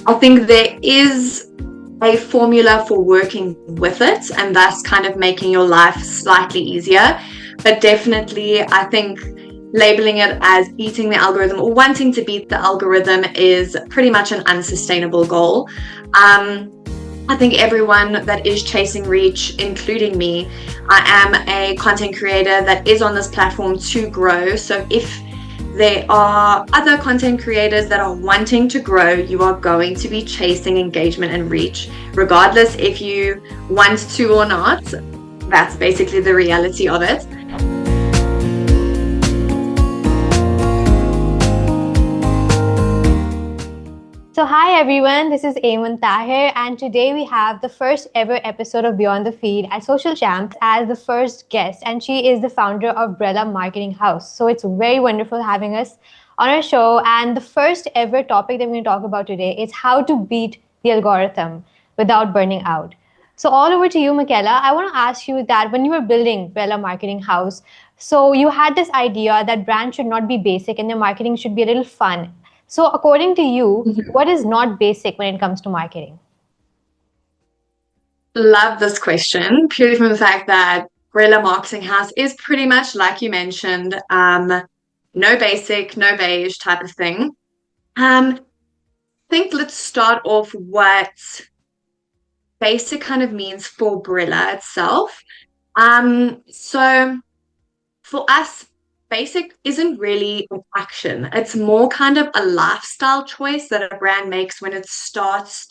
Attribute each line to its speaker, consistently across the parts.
Speaker 1: I think there is a formula for working with it and thus kind of making your life slightly easier. But definitely, I think labeling it as beating the algorithm or wanting to beat the algorithm is pretty much an unsustainable goal. I think everyone that is chasing reach, including me, I am a content creator that is on this platform to grow. So if there are other content creators that are wanting to grow, you are going to be chasing engagement and reach, regardless if you want to or not. That's basically the reality of it.
Speaker 2: So hi everyone, this is Eamon Tahir, and today we have the first ever episode of Beyond the Feed at Social Champs as the first guest, and she is the founder of Bréla Marketing House. So it's very wonderful having us on our show, and the first ever topic that we're going to talk about today is how to beat the algorithm without burning out. So all over to you, Michaela. I want to ask you that when you were building Bréla Marketing House, so you had this idea that brand should not be basic and their marketing should be a little fun. So according to you, what is not basic when it comes to marketing?
Speaker 1: Love this question, purely from the fact that Bréla Marketing House is pretty much like you mentioned, no basic, no beige type of thing. I think let's start off what basic kind of means for Bréla itself. So for us, basic isn't really an action. It's more kind of a lifestyle choice that a brand makes when it starts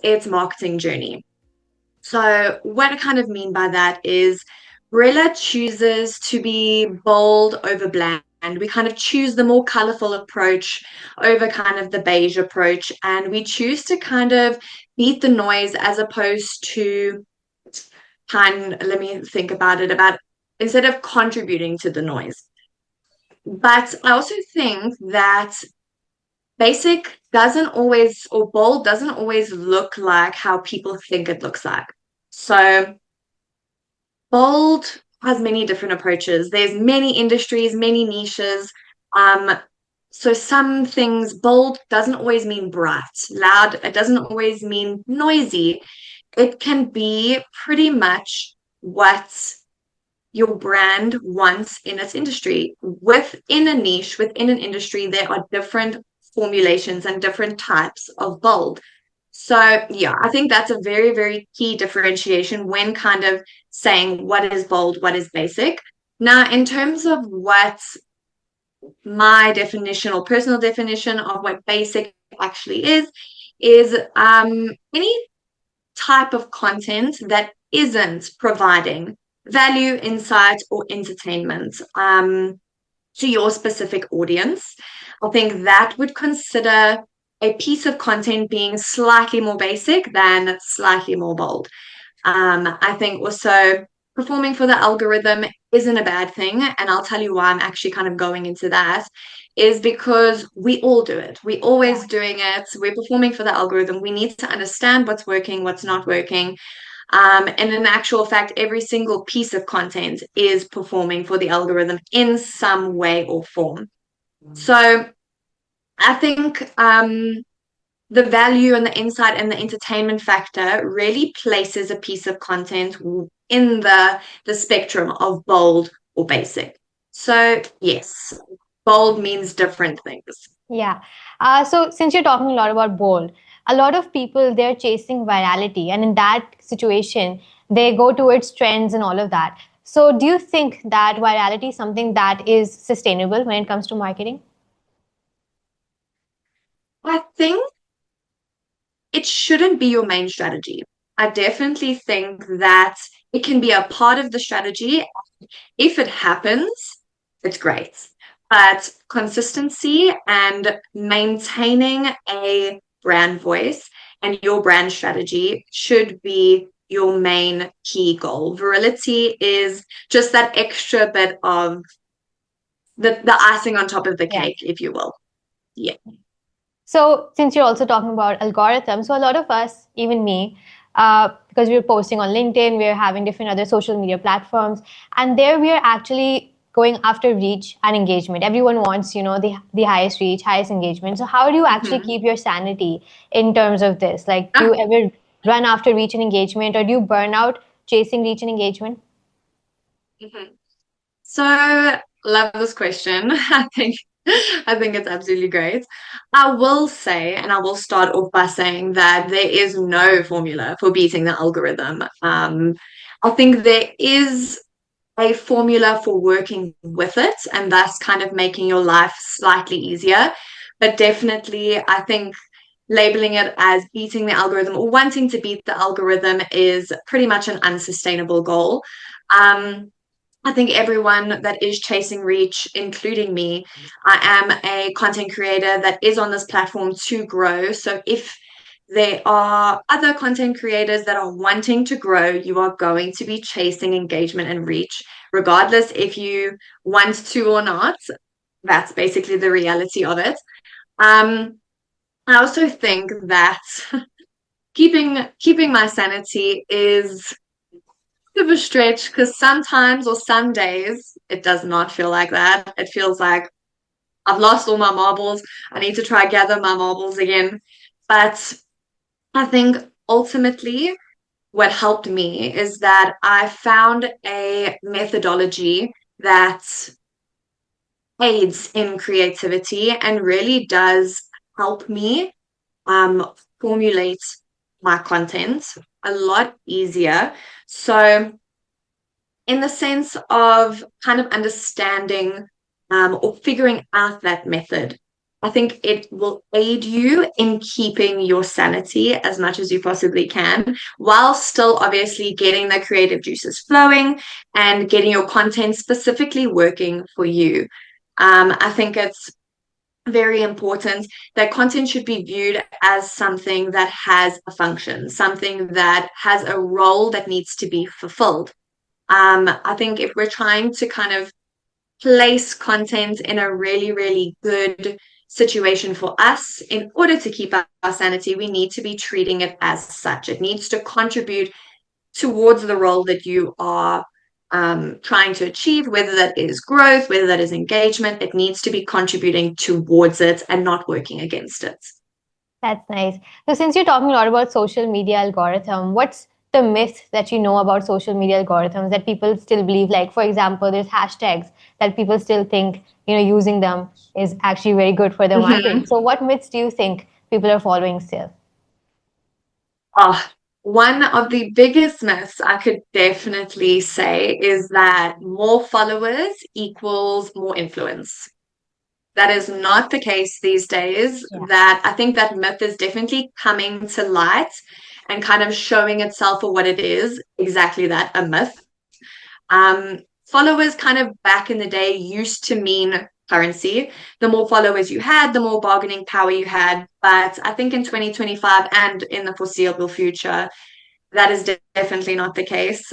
Speaker 1: its marketing journey. So what I kind of mean by that is Bréla chooses to be bold over bland. We kind of choose the more colorful approach over kind of the beige approach. And we choose to kind of beat the noise as opposed to let me think about it, about instead of contributing to the noise. But I also think that basic doesn't always, or bold doesn't always look like how people think it looks like. So bold has many different approaches. There's many industries, many niches. So some things, bold doesn't always mean bright, loud. It doesn't always mean noisy. It can be pretty much what your brand wants in its industry. Within a niche, within an industry, there are different formulations and different types of bold. So yeah, I think that's a very, very key differentiation when kind of saying what is bold, what is basic. Now, in terms of what my definition or personal definition of what basic actually is any type of content that isn't providing value, insight, or entertainment to your specific audience. I think that would consider a piece of content being slightly more basic than slightly more bold. I think also performing for the algorithm isn't a bad thing. And I'll tell you why I'm actually kind of going into that is because we all do it. We're always doing it. We're performing for the algorithm. We need to understand what's working, what's not working. And in actual fact, every single piece of content is performing for the algorithm in some way or form. So I think the value and the insight and the entertainment factor really places a piece of content in the spectrum of bold or basic. So yes, bold means different things.
Speaker 2: Yeah. So since you're talking a lot about bold, a lot of people, they're chasing virality. And in that situation, they go towards trends and all of that. So do you think that virality is something that is sustainable when it comes to marketing?
Speaker 1: I think it shouldn't be your main strategy. I definitely think that it can be a part of the strategy. If it happens, it's great. But consistency and maintaining a brand voice and your brand strategy should be your main key goal. Virality is just that extra bit of the icing on top of the cake, if you will. Yeah.
Speaker 2: So since you're also talking about algorithms, so a lot of us, even me, because we're posting on LinkedIn, we're having different other social media platforms, and there we are actually going after reach and engagement. Everyone wants, the highest reach, highest engagement. So how do you actually
Speaker 1: Mhm.
Speaker 2: keep your sanity in terms of this? Like, do
Speaker 1: Ah,
Speaker 2: you ever run after reach and engagement, or do you burn out chasing reach and engagement?
Speaker 1: mhm. So love this question. I think it's absolutely great. I will say, and I will start off by saying that there is no formula for beating the algorithm. I think there is a formula for working with it and thus kind of making your life slightly easier. But definitely, I think labeling it as beating the algorithm or wanting to beat the algorithm is pretty much an unsustainable goal. Um, I think everyone that is chasing reach, including me, I am a content creator that is on this platform to grow. So if there are other content creators that are wanting to grow, you are going to be chasing engagement and reach, regardless if you want to or not. That's basically the reality of it. Um, I also think that keeping my sanity is of a stretch because sometimes or some days it does not feel like that. It feels like I've lost all my marbles. I need to try gather my marbles again. But I think ultimately what helped me is that I found a methodology that aids in creativity and really does help me formulate my content a lot easier. So in the sense of kind of understanding or figuring out that method. I think it will aid you in keeping your sanity as much as you possibly can, while still obviously getting the creative juices flowing and getting your content specifically working for you. I think it's very important that content should be viewed as something that has a function, something that has a role that needs to be fulfilled. I think if we're trying to kind of place content in a really, really good situation for us, in order to keep our sanity, we need to be treating it as such. It needs to contribute towards the role that you are trying to achieve, whether that is growth, whether that is engagement. It needs to be contributing towards it and not working against it.
Speaker 2: That's nice. So since you're talking a lot about social media algorithm, what's the myth that you know about social media algorithms that people still believe? Like, for example, there's hashtags that people still think, using them is actually very good for their marketing.
Speaker 1: Mm-hmm.
Speaker 2: So what myths do you think people are following still?
Speaker 1: Oh, one of the biggest myths I could definitely say is that more followers equals more influence. That is not the case these days.
Speaker 2: Yeah.
Speaker 1: That I think that myth is definitely coming to light and kind of showing itself for what it is, exactly that, a myth. Um, Followers kind of back in the day used to mean currency. The more followers you had, the more bargaining power you had. But I think in 2025 and in the foreseeable future, that is definitely not the case.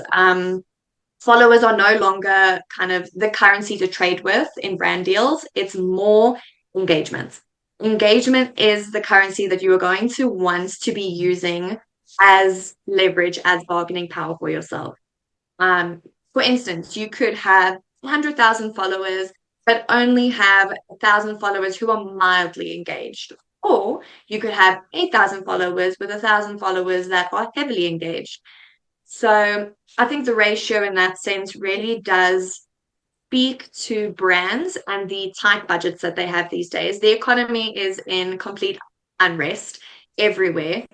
Speaker 1: Followers are no longer kind of the currency to trade with in brand deals. It's more engagement. Engagement is the currency that you are going to want to be using as leverage, as bargaining power for yourself. Um, for instance, you could have 100,000 followers, but only have 1,000 followers who are mildly engaged. Or you could have 8,000 followers with 1,000 followers that are heavily engaged. So I think the ratio in that sense really does speak to brands and the tight budgets that they have these days. The economy is in complete unrest everywhere.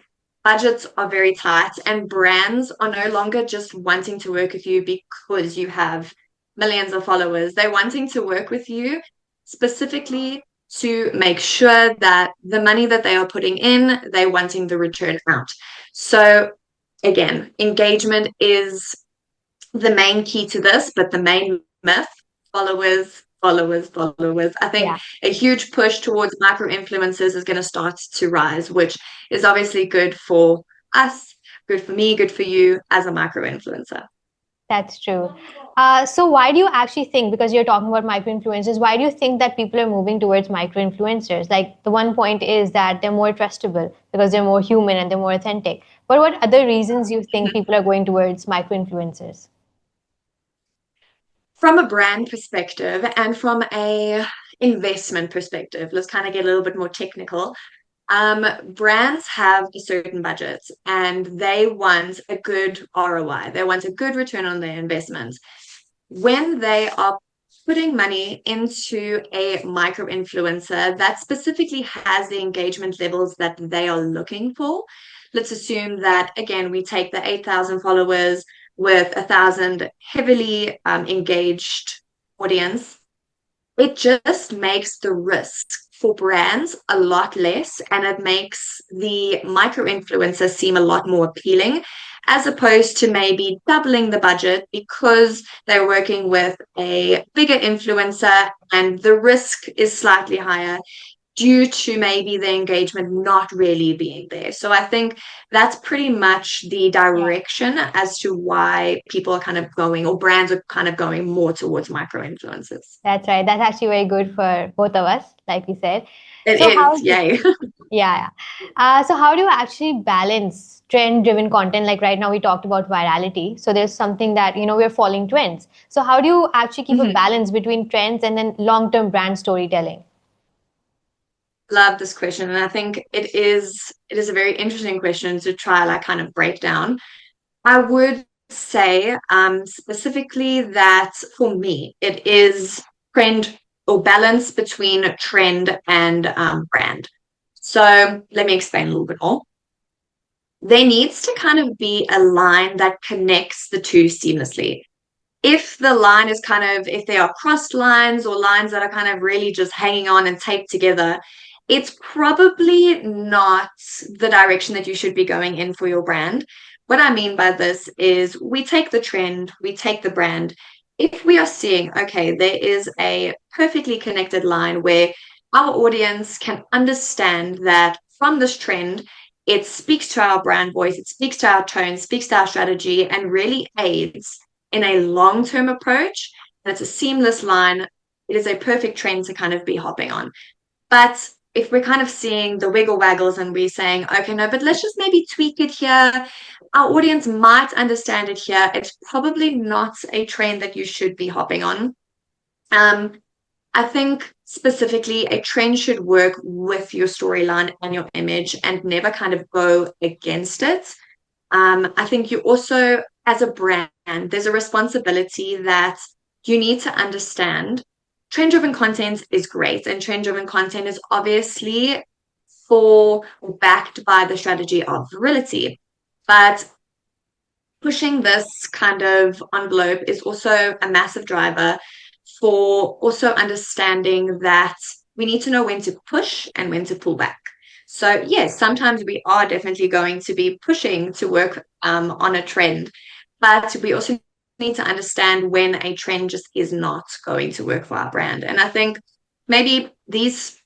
Speaker 1: Budgets are very tight, and brands are no longer just wanting to work with you because you have millions of followers. They're wanting to work with you specifically to make sure that the money that they are putting in, they're wanting the return out. So again, engagement is the main key to this, but the main myth, followers, followers, followers. I think
Speaker 2: Yeah.
Speaker 1: a huge push towards micro influencers is going to start to rise, which is obviously good for us, good for me, good for you as a micro influencer.
Speaker 2: That's true. So why do you actually think, because you're talking about micro influencers, why do you think that people are moving towards micro influencers? Like, the one point is that they're more trustable because they're more human and they're more authentic. But what other reasons you think people are going towards micro influencers?
Speaker 1: From a brand perspective and from a investment perspective, let's kind of get a little bit more technical. Brands have a certain budget and they want a good ROI. They want a good return on their investment. When they are putting money into a micro influencer that specifically has the engagement levels that they are looking for, let's assume that again we take the 8,000 followers with 1,000 heavily engaged audience. It just makes the risk for brands a lot less, and it makes the micro influencer seem a lot more appealing, as opposed to maybe doubling the budget because they're working with a bigger influencer and the risk is slightly higher due to maybe the engagement not really being there. So I think that's pretty much the
Speaker 2: Yeah,
Speaker 1: direction as to why people are kind of going, or brands are kind of going more towards micro influencers.
Speaker 2: that's right. That's actually very good for both of us, like we said.
Speaker 1: It
Speaker 2: So
Speaker 1: is,
Speaker 2: how
Speaker 1: yay.
Speaker 2: yeah, yeah. So how do you actually balance trend-driven content? Like right now, we talked about virality. So there's something that, we're following trends. So how do you actually keep a
Speaker 1: Mhm.
Speaker 2: balance between trends and then long-term brand storytelling?
Speaker 1: Love this question. And I think it is a very interesting question to try like kind of break down. I would say specifically that for me, it is trend or balance between trend and brand. So let me explain a little bit more. There needs to kind of be a line that connects the two seamlessly. If the line is kind of, if there are crossed lines or lines that are kind of really just hanging on and taped together, it's probably not the direction that you should be going in for your brand. What I mean by this is we take the trend, we take the brand. If we are seeing, okay, there is a perfectly connected line where our audience can understand that from this trend, it speaks to our brand voice, it speaks to our tone, speaks to our strategy, and really aids in a long-term approach, and it's a seamless line. It is a perfect trend to kind of be hopping on. But if we're kind of seeing the wiggle waggles and we're saying, okay, no, but let's just maybe tweak it here, our audience might understand it here. It's probably not a trend that you should be hopping on. Um, I think specifically a trend should work with your storyline and your image and never kind of go against it. I think you also, as a brand, there's a responsibility that you need to understand. Trend driven content is great, and trend driven content is obviously for or backed by the strategy of virility. But pushing this kind of envelope is also a massive driver for also understanding that we need to know when to push and when to pull back. So, yes, sometimes we are definitely going to be pushing to work on a trend, but we also need to understand when a trend just is not going to work for our brand. And I think maybe these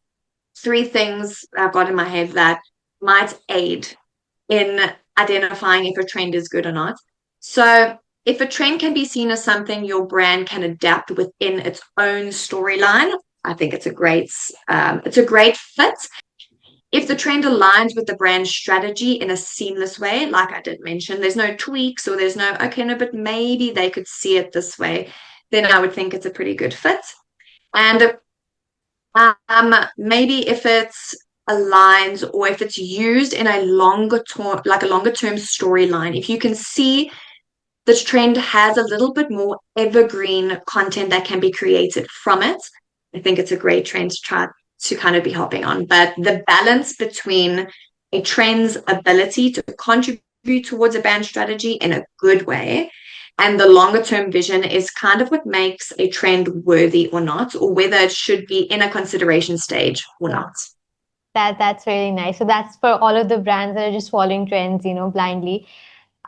Speaker 1: three things I've got in my head that might aid in identifying if a trend is good or not. So, if a trend can be seen as something your brand can adapt within its own storyline, I think it's a great fit. If the trend aligns with the brand strategy in a seamless way, like I did mention, there's no tweaks or there's no, okay, no, but maybe they could see it this way, then I would think it's a pretty good fit. And maybe if it's aligns or if it's used in a longer term, like a longer term storyline, if you can see this trend has a little bit more evergreen content that can be created from it, I think it's a great trend to try to kind of be hopping on. But the balance between a trend's ability to contribute towards a brand strategy in a good way and the longer term vision is kind of what makes a trend worthy or not, or whether it should be in a consideration stage or
Speaker 2: Yeah.
Speaker 1: not.
Speaker 2: That's really nice. So that's for all of the brands that are just following trends, blindly.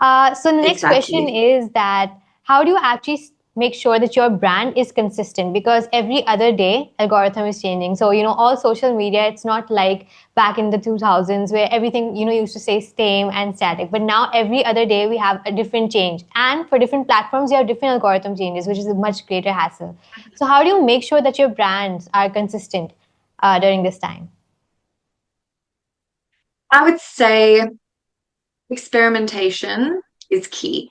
Speaker 2: So the next question
Speaker 1: Exactly.
Speaker 2: is that how do you actually make sure that your brand is consistent? Because every other day algorithm is changing. So, all social media, it's not like back in the 2000s where everything, used to say same and static. But now every other day we have a different change. And for different platforms, you have different algorithm changes, which is a much greater hassle. So how do you make sure that your brands are consistent during this time?
Speaker 1: I would say experimentation is key.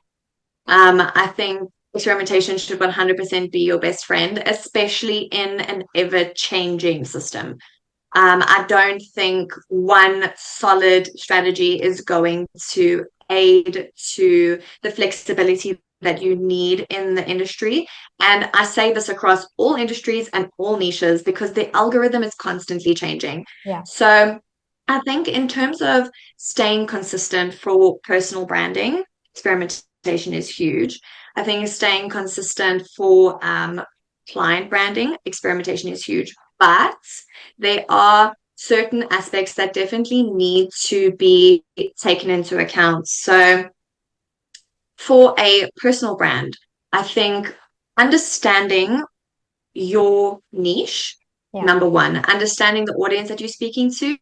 Speaker 1: I think experimentation should 100% be your best friend, especially in an ever-changing system. I don't think one solid strategy is going to aid to the flexibility that you need in the industry. And I say this across all industries and all niches because the algorithm is constantly changing.
Speaker 2: Yeah.
Speaker 1: So I think in terms of staying consistent for personal branding, experimentation is huge. I think staying consistent for client branding, experimentation is huge. But there are certain aspects that definitely need to be taken into account. So, for a personal brand, I think understanding your niche,
Speaker 2: Yeah.
Speaker 1: number one, understanding the audience that you're speaking to,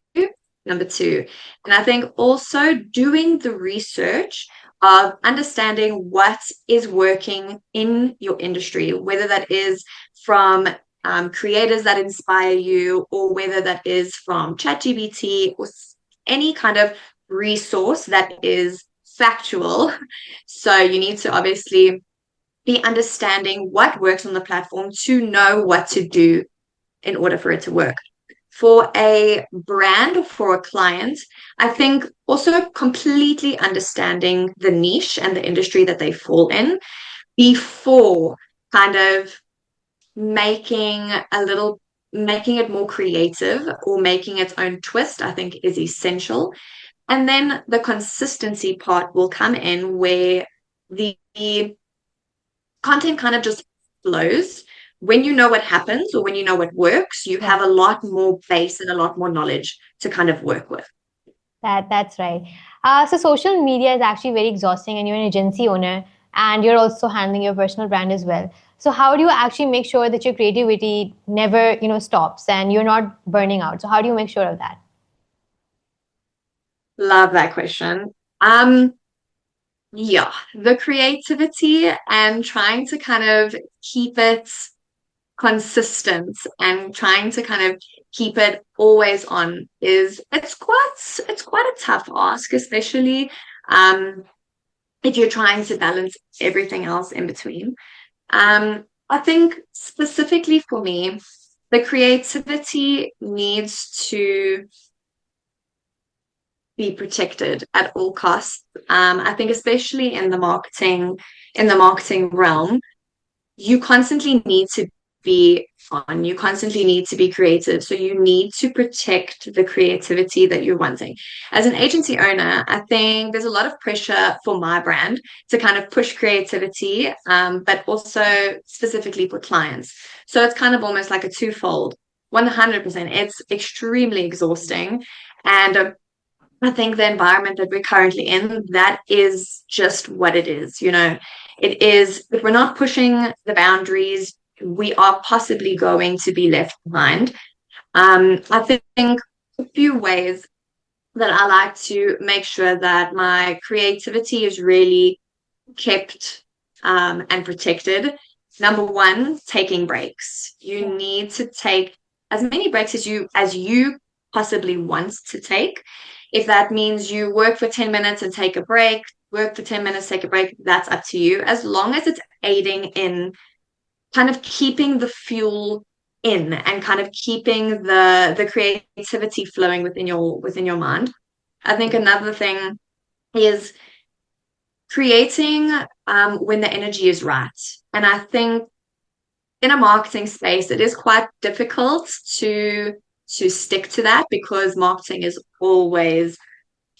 Speaker 1: number two. And I think also doing the research of understanding what is working in your industry, whether that is from creators that inspire you, or whether that is from ChatGPT or any kind of resource that is factual. So you need to obviously be understanding what works on the platform to know what to do in order for it to work. For a brand or for a client, I think also completely understanding the niche and the industry that they fall in before kind of making a little making it more creative or making its own twist, I think is essential. And then the consistency part will come in where the content kind of just flows. When you know what happens or when you know what works, you
Speaker 2: Yeah.
Speaker 1: have a lot more base and a lot more knowledge to kind of work with.
Speaker 2: That's right. So social media is actually very exhausting, and you're an agency owner, and you're also handling your personal brand as well. So how do you actually make sure that your creativity never, stops and you're not burning out? So how do you make sure of that?
Speaker 1: Love that question. Yeah, the creativity and trying to kind of keep it consistent and trying to kind of keep it always on is it's quite a tough ask, especially um if you're trying to balance everything else in between. I think specifically for me, the creativity needs to be protected at all costs. I think especially in the marketing realm, you constantly need to be on, you constantly need to be creative. So you need to protect the creativity that you're wanting. As an agency owner, I think there's a lot of pressure for my brand to kind of push creativity, but also specifically for clients. So it's kind of almost like a twofold. 100%. It's extremely exhausting. And I think the environment that we're currently in, that is just what it is. It is, if we're not pushing the boundaries, we are possibly going to be left behind. I think a few ways that I like to make sure that my creativity is really kept and protected. Number one, taking breaks. You
Speaker 2: Yeah.
Speaker 1: need to take as many breaks as you possibly want to take. If that means you work for 10 minutes and take a break, work for 10 minutes, take a break, that's up to you. As long as it's aiding in kind of keeping the fuel in and kind of keeping the creativity flowing within your mind. I think another thing is creating when the energy is right. And I think in a marketing space, it is quite difficult to stick to that because marketing is always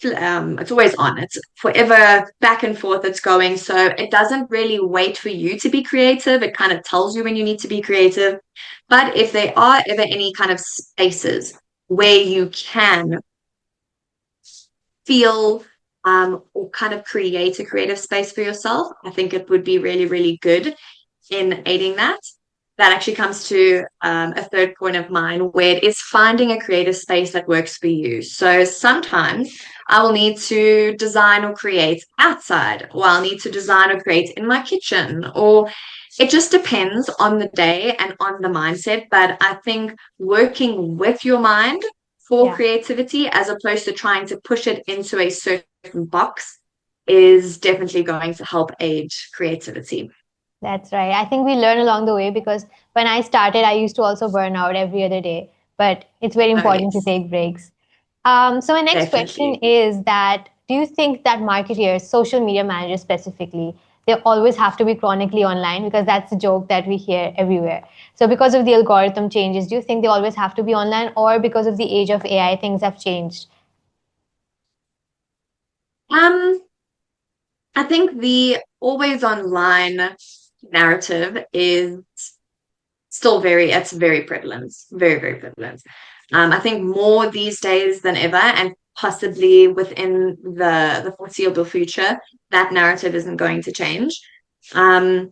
Speaker 1: it's always on. It's forever back and forth it's going. So it doesn't really wait for you to be creative. It kind of tells you when you need to be creative. But if there are ever any kind of spaces where you can feel or kind of create a creative space for yourself, I think it would be really, really good in aiding that. That actually comes to a third point of mine, where it is finding a creative space that works for you. So sometimes I will need to design or create outside, or I'll need to design or create in my kitchen, or it just depends on the day and on the mindset. But I think working with your mind for
Speaker 2: Yeah.
Speaker 1: creativity as opposed to trying to push it into a certain box is definitely going to help aid creativity.
Speaker 2: That's right. I think we learn along the way because when I started, I used to also burn out every other day. But it's very
Speaker 1: Oh,
Speaker 2: important to
Speaker 1: yes,
Speaker 2: take breaks. So my next question
Speaker 1: definitely.
Speaker 2: is that do you think that marketeers, social media managers specifically, they always have to be chronically online? Because that's the joke that we hear everywhere. So because of the algorithm changes, do you think they always have to be online, or because of the age of AI, things have changed?
Speaker 1: Um, I think the always online narrative is still it's very prevalent, very, very prevalent. I think more these days than ever, and possibly within the foreseeable future, that narrative isn't going to change. Um,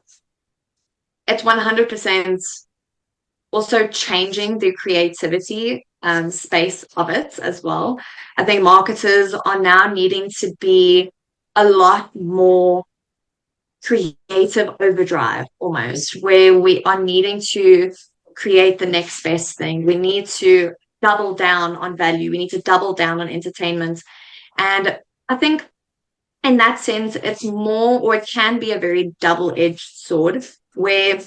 Speaker 1: it's 100% also changing the creativity space of it as well. I think marketers are now needing to be a lot more creative overdrive almost, where we are needing to create the next best thing. We need to double down on value. We need to double down on entertainment. And I think in that sense, it's more, or it can be a very double-edged sword, where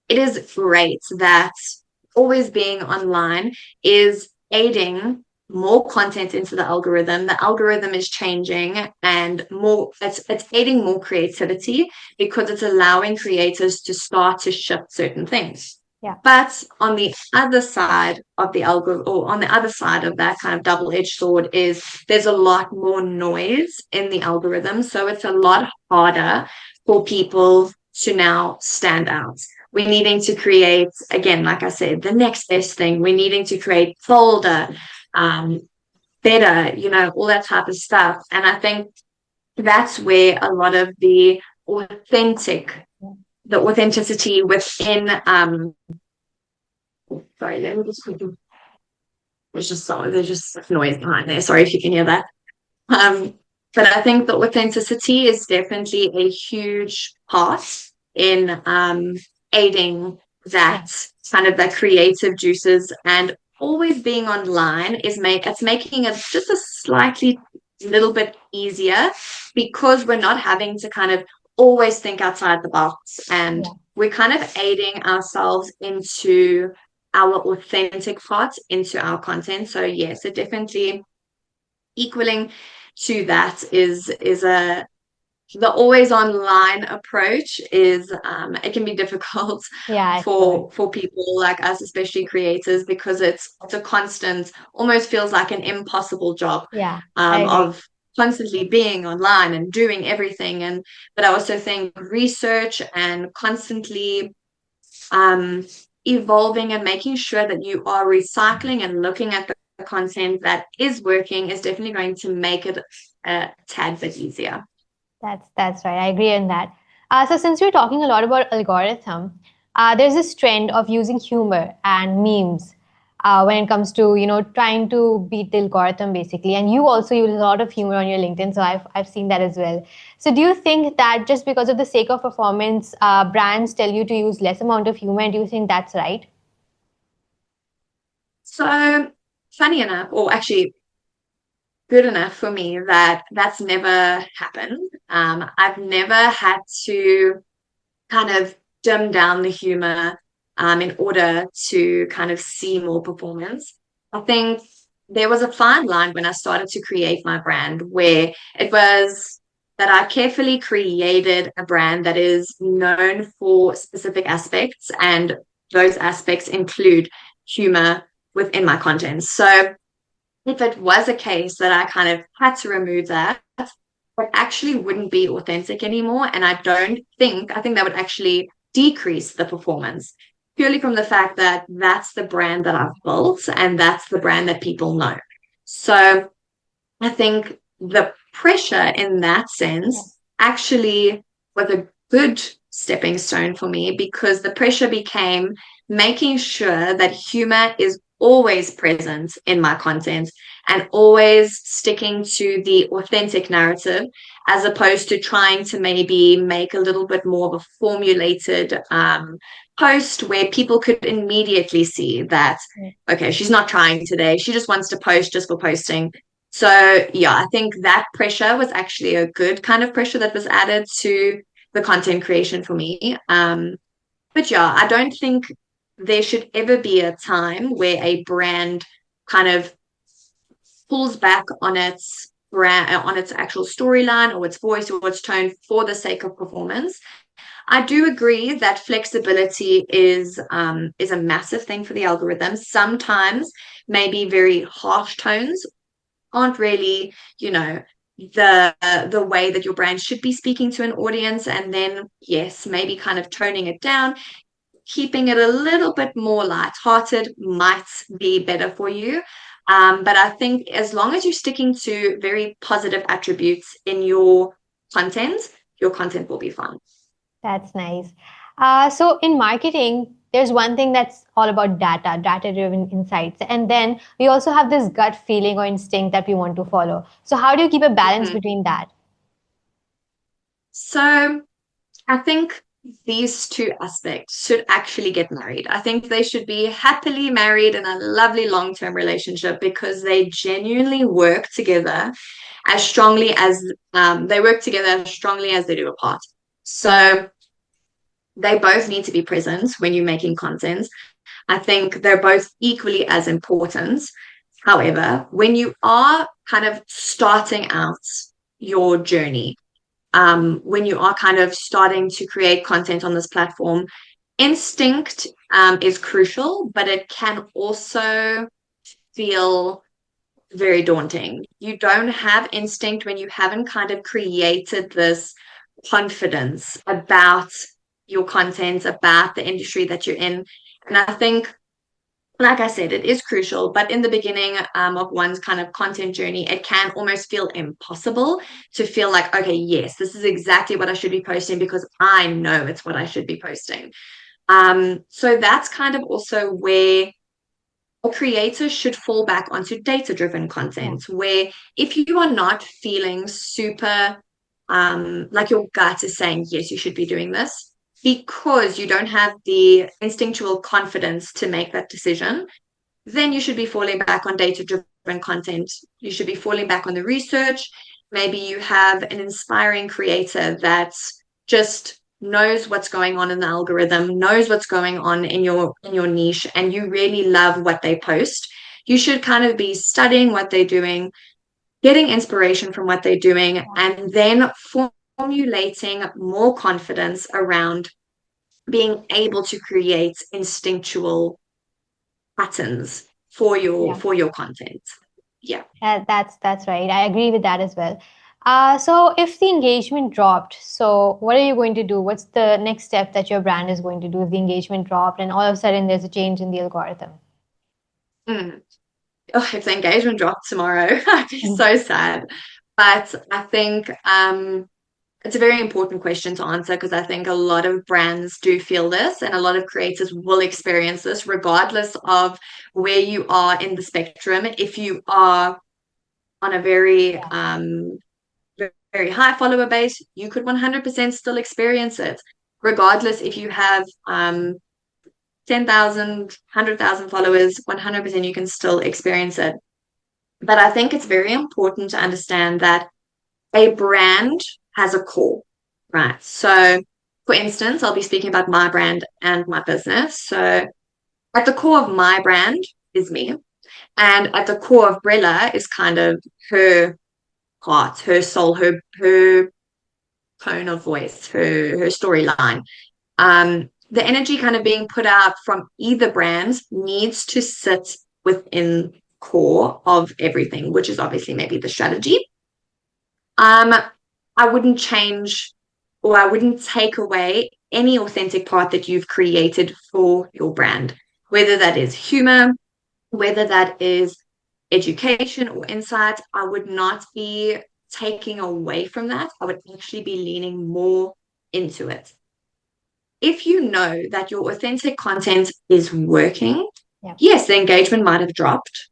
Speaker 1: it is great that always being online is aiding more content into the algorithm. The algorithm is changing and more it's aiding more creativity because it's allowing creators to start to shift certain things.
Speaker 2: Yeah.
Speaker 1: But on the other side of the algorithm, or on the other side of that kind of double-edged sword, is there's a lot more noise in the algorithm. So it's a lot harder for people to now stand out. We're needing to create, again, like I said, the next best thing. We're needing to create bolder, um, better, all that type of stuff. And I think that's where a lot of the authenticity within, sorry, let me just quickly, there's just noise behind there. Sorry if you can hear that. Um, but I think that authenticity is definitely a huge part in aiding
Speaker 2: Yeah.
Speaker 1: that kind of the creative juices, and always being online it's making it just a slightly little bit easier because we're not having to kind of always think outside the box, and
Speaker 2: Yeah.
Speaker 1: we're kind of aiding ourselves into our authentic part into our content. So yes, it definitely equaling to that is a the always online approach is it can be difficult
Speaker 2: Yeah, it could.
Speaker 1: for people like us, especially creators, because it's a constant, almost feels like an impossible job
Speaker 2: Yeah, I agree.
Speaker 1: of constantly being online and doing everything. And but I also think research and constantly um, evolving and making sure that you are recycling and looking at the content that is working is definitely going to make it a tad bit easier.
Speaker 2: That's right. I agree on that. So since we're talking a lot about algorithm, there's this trend of using humor and memes when it comes to trying to beat the algorithm basically. And you also use a lot of humor on your LinkedIn, so I've seen that as well. So do you think that just because of the sake of performance, brands tell you to use less amount of humor? And do you think that's right?
Speaker 1: So funny enough, or actually good enough for me, that that's never happened. I've never had to kind of dim down the humor in order to kind of see more performance. I think there was a fine line when I started to create my brand where it was that I carefully created a brand that is known for specific aspects, and those aspects include humor within my content. So if it was a case that I kind of had to remove that, it actually wouldn't be authentic anymore. And I think that would actually decrease the performance purely from the fact that that's the brand that I've built and that's the brand that people know. So I think the pressure in that sense actually was a good stepping stone for me, because the pressure became making sure that humor is always present in my content and always sticking to the authentic narrative, as opposed to trying to maybe make a little bit more of a formulated post where people could immediately see that, okay, she's not trying today. She just wants to post just for posting. So yeah, I think that pressure was actually a good kind of pressure that was added to the content creation for me. But yeah, I don't think there should ever be a time where a brand kind of pulls back on its brand, on its actual storyline or its voice or its tone for the sake of performance. I do agree that flexibility is a massive thing for the algorithm. Sometimes maybe very harsh tones aren't really, the way that your brand should be speaking to an audience. And then yes, maybe kind of toning it down, keeping it a little bit more lighthearted might be better for you. But I think as long as you're sticking to very positive attributes in your content will be fun.
Speaker 2: That's nice. So in marketing, there's one thing that's all about data, data-driven insights. And then we also have this gut feeling or instinct that we want to follow. So how do you keep a balance
Speaker 1: Mhm.
Speaker 2: between that?
Speaker 1: So I think these two aspects should actually get married. I think they should be happily married in a lovely long-term relationship because they genuinely work together as strongly as they work together as strongly as they do apart. So they both need to be present when you're making content. I think they're both equally as important. However, when you are kind of starting out your journey, when you are kind of starting to create content on this platform, instinct is crucial, but it can also feel very daunting. You don't have instinct when you haven't kind of created this confidence about your content, about the industry that you're in. And I think, like I said, it is crucial, but in the beginning of one's kind of content journey, it can almost feel impossible to feel like, okay, yes, this is exactly what I should be posting because I know it's what I should be posting. So that's kind of also where a creator should fall back onto data-driven
Speaker 2: Yeah.
Speaker 1: content, where if you are not feeling super like your gut is saying, yes, you should be doing this, because you don't have the instinctual confidence to make that decision, then you should be falling back on data-driven content. You should be falling back on the research. Maybe you have an inspiring creator that just knows what's going on in the algorithm, knows what's going on in your niche, and you really love what they post. You should kind of be studying what they're doing, getting inspiration from what they're doing, and then formulating more confidence around being able to create instinctual patterns
Speaker 2: Yeah.
Speaker 1: for your content. Yeah.
Speaker 2: That's right. I agree with that as well. So if the engagement dropped, so what are you going to do? What's the next step that your brand is going to do if the engagement dropped and all of a sudden there's a change in the algorithm?
Speaker 1: Mm. Oh, if the engagement dropped tomorrow, I'd be so sad. But I think it's a very important question to answer because I think a lot of brands do feel this and a lot of creators will experience this regardless of where you are in the spectrum. If you are on a very high follower base, you could 100% still experience it, regardless if you have 10,000, 100,000 followers, 100% you can still experience it. But I think it's very important to understand that a brand has a core, right? So, for instance, I'll be speaking about my brand and my business. So, at the core of my brand is me. And at the core of Bréla is kind of her heart, her soul, her tone of voice, her storyline. The energy kind of being put out from either brand needs to sit within core of everything, which is obviously maybe the strategy. Um, I wouldn't change or I wouldn't take away any authentic part that you've created for your brand, whether that is humor, whether that is education or insight. I would not be taking away from that. I would actually be leaning more into it. If you know that your authentic content is working,
Speaker 2: Yeah.
Speaker 1: yes, the engagement might have dropped.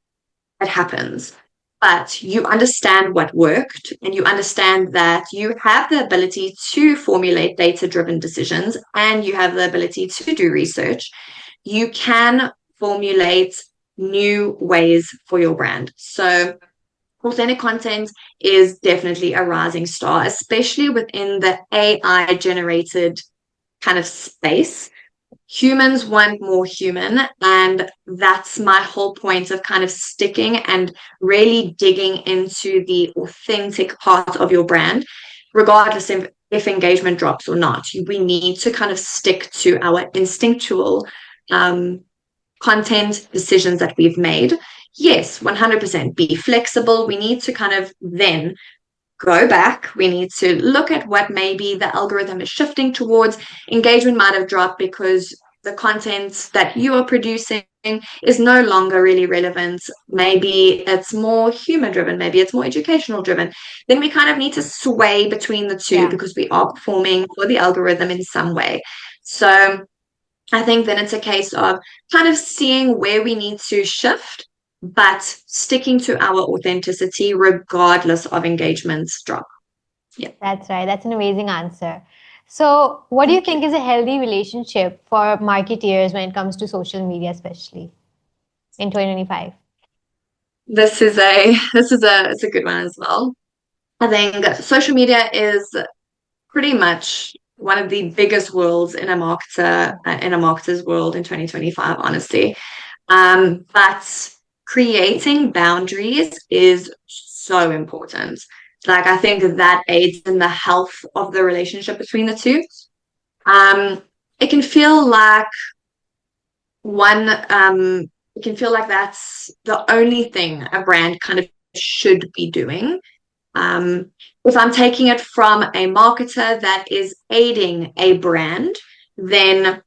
Speaker 1: It happens. But you understand what worked and you understand that you have the ability to formulate data driven decisions and you have the ability to do research. You can formulate new ways for your brand. So authentic content is definitely a rising star, especially within the AI generated kind of space. Humans want more human, and that's my whole point of kind of sticking and really digging into the authentic part of your brand, regardless if engagement drops or not. We need to kind of stick to our instinctual um, content decisions that we've made. Yes, 100% be flexible. We need to kind of then go back. We need to look at what maybe the algorithm is shifting towards. Engagement might have dropped because the content that you are producing is no longer really relevant. Maybe it's more human driven, maybe it's more educational driven. Then we kind of need to sway between the two
Speaker 2: Yeah.
Speaker 1: because we are performing for the algorithm in some way. So I think then it's a case of kind of seeing where we need to shift, but sticking to our authenticity regardless of engagements drop. Yeah.
Speaker 2: That's right. That's an amazing answer. So, what do you
Speaker 1: Thank you.
Speaker 2: think is a healthy relationship for marketeers when it comes to social media, especially in 2025?
Speaker 1: It's a good one as well. I think social media is pretty much one of the biggest worlds in a marketer's world in 2025, honestly. But creating boundaries is so important. Like, I think that aids in the health of the relationship between the two. Um, it can feel like one, it can feel like that's the only thing a brand kind of should be doing. Um, if I'm taking it from a marketer that is aiding a brand, then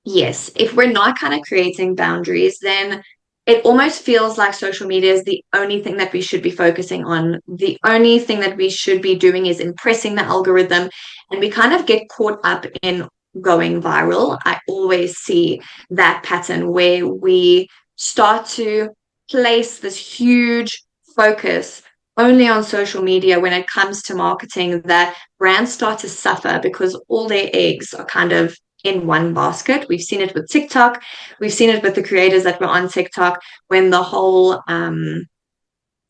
Speaker 1: yes, if we're not kind of creating boundaries, then it almost feels like social media is the only thing that we should be focusing on. The only thing that we should be doing is impressing the algorithm, and we kind of get caught up in going viral. I always see that pattern where we start to place this huge focus only on social media when it comes to marketing, that brands start to suffer because all their eggs are kind of in one basket. We've seen it with TikTok. We've seen it with the creators that were on TikTok when the whole the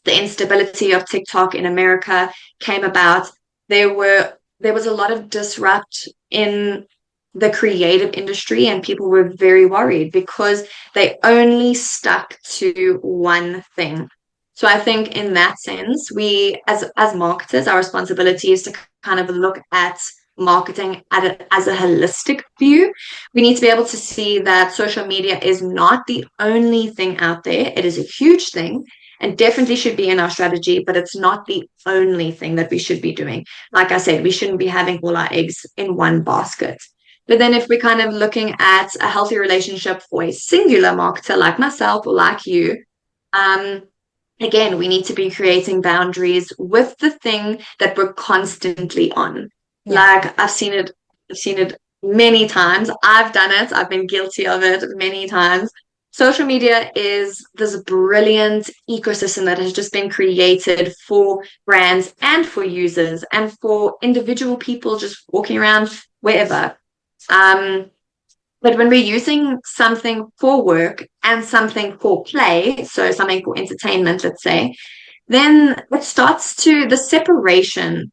Speaker 1: instability of TikTok in America came about. There was a lot of disrupt in the creative industry, and people were very worried because they only stuck to one thing. So I think in that sense, we as marketers, our responsibility is to kind of look at marketing as a holistic view. We need to be able to see that social media is not the only thing out there. It is a huge thing and definitely should be in our strategy, but it's not the only thing that we should be doing. Like I said, we shouldn't be having all our eggs in one basket. But then if we're kind of looking at a healthy relationship for a singular marketer like myself or like you, um, again, we need to be creating boundaries with the thing that we're constantly on.
Speaker 2: Yeah.
Speaker 1: Like I've seen it many times. I've done it. I've been guilty of it many times. Social media is this brilliant ecosystem that has just been created for brands and for users and for individual people just walking around wherever. Um, but when we're using something for work and something for play, so something for entertainment, let's say, then the separation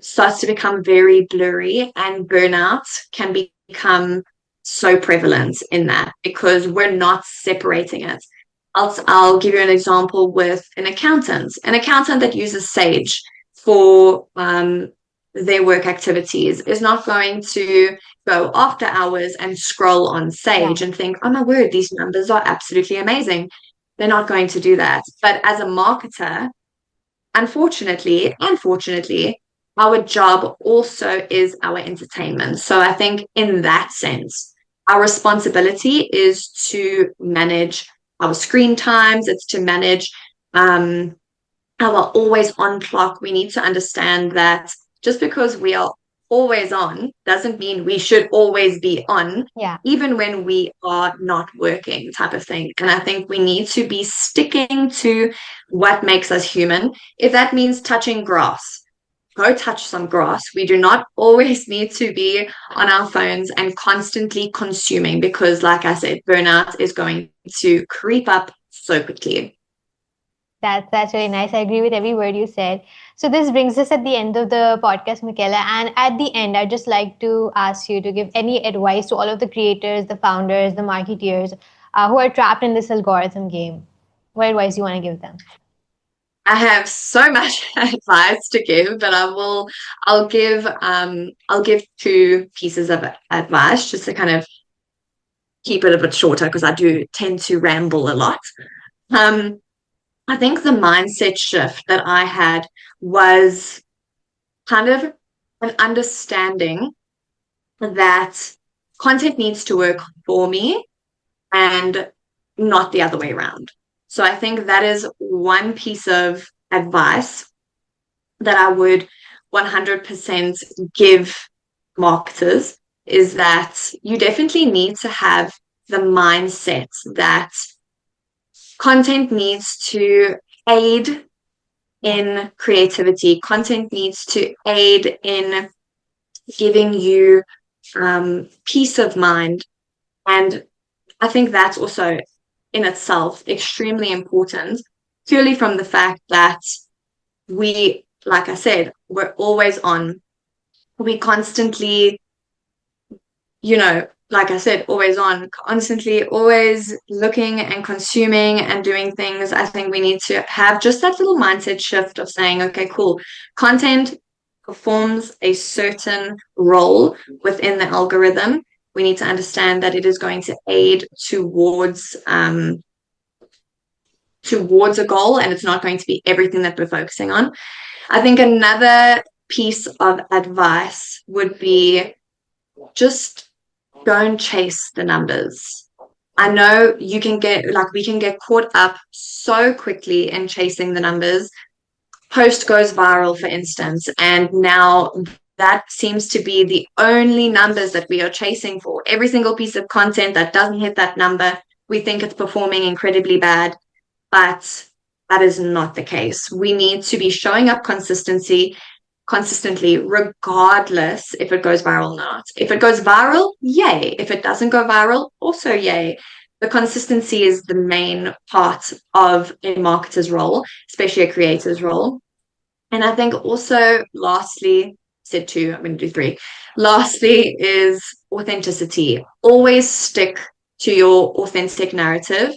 Speaker 1: starts to become very blurry, and burnout can become so prevalent in that because we're not separating it. I'll give you an example with an accountant that uses Sage for their work activities is not going to go after hours and scroll on
Speaker 2: Yeah.
Speaker 1: Sage and think, oh my word, these numbers are absolutely amazing. They're not going to do that. But as a marketer, unfortunately, our job also is our entertainment. So I think in that sense, our responsibility is to manage our screen times, it's to manage our always on clock. We need to understand that just because we are always on doesn't mean we should always be on,
Speaker 2: Yeah.
Speaker 1: even when we are not working, type of thing. And I think we need to be sticking to what makes us human. If that means touching grass, go touch some grass. We do not always need to be on our phones and constantly consuming because, like I said, burnout is going to creep up so quickly.
Speaker 2: That's really nice. I agree with every word you said. So this brings us at the end of the podcast, Michaela. And at the end, I'd just like to ask you to give any advice to all of the creators, the founders, the marketeers who are trapped in this algorithm game. What advice do you want to give them?
Speaker 1: I have so much advice to give, but I'll give two pieces of advice just to kind of keep it a bit shorter because I do tend to ramble a lot. Um, I think the mindset shift that I had was kind of an understanding that content needs to work for me and not the other way around. So I think that is one piece of advice that I would 100% give marketers is that you definitely need to have the mindset that content needs to aid
Speaker 2: Yeah.
Speaker 1: in creativity. Content needs to aid in giving you peace of mind. And I think that's also in itself extremely important, purely from the fact that like I said, we're always on. We constantly, like I said, always on, constantly, always looking and consuming and doing things. I think we need to have just that little mindset shift of saying, okay, cool, content performs a certain role within the algorithm. We need to understand that it is going to aid towards a goal, and it's not going to be everything that we're focusing on. I think another piece of advice would be just don't chase the numbers. I know we can get caught up so quickly in chasing the numbers. Post goes viral, for instance, and now that seems to be the only numbers that we are chasing for. Every single piece of content that doesn't hit that number, we think it's performing incredibly bad, but that is not the case. We need to be showing up consistently, regardless if it goes viral or not. If it goes viral, yay. If it doesn't go viral, also yay. The consistency is the main part of a marketer's role, especially a creator's role. And I think also, lastly, said two, I'm going to do three. Lastly, is authenticity. Always stick to your authentic narrative.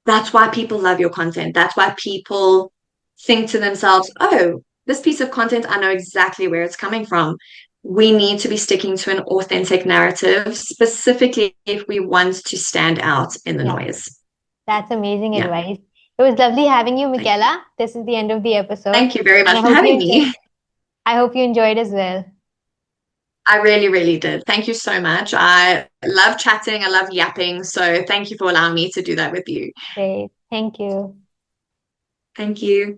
Speaker 1: That's why people love your content. That's why people think to themselves, oh, this piece of content, I know exactly where it's coming from. We need to be sticking to an authentic narrative, specifically if we want to stand out in the
Speaker 2: Yeah.
Speaker 1: noise.
Speaker 2: That's amazing
Speaker 1: Yeah.
Speaker 2: advice. It was lovely having you, Michaela. This is the end of the episode.
Speaker 1: Thank you very
Speaker 2: And
Speaker 1: much for having me.
Speaker 2: I hope you enjoyed as well.
Speaker 1: I really, really did. Thank you so much. I love chatting. I love yapping. So thank you for allowing me to do that with you.
Speaker 2: Great. Thank you.
Speaker 1: Thank you.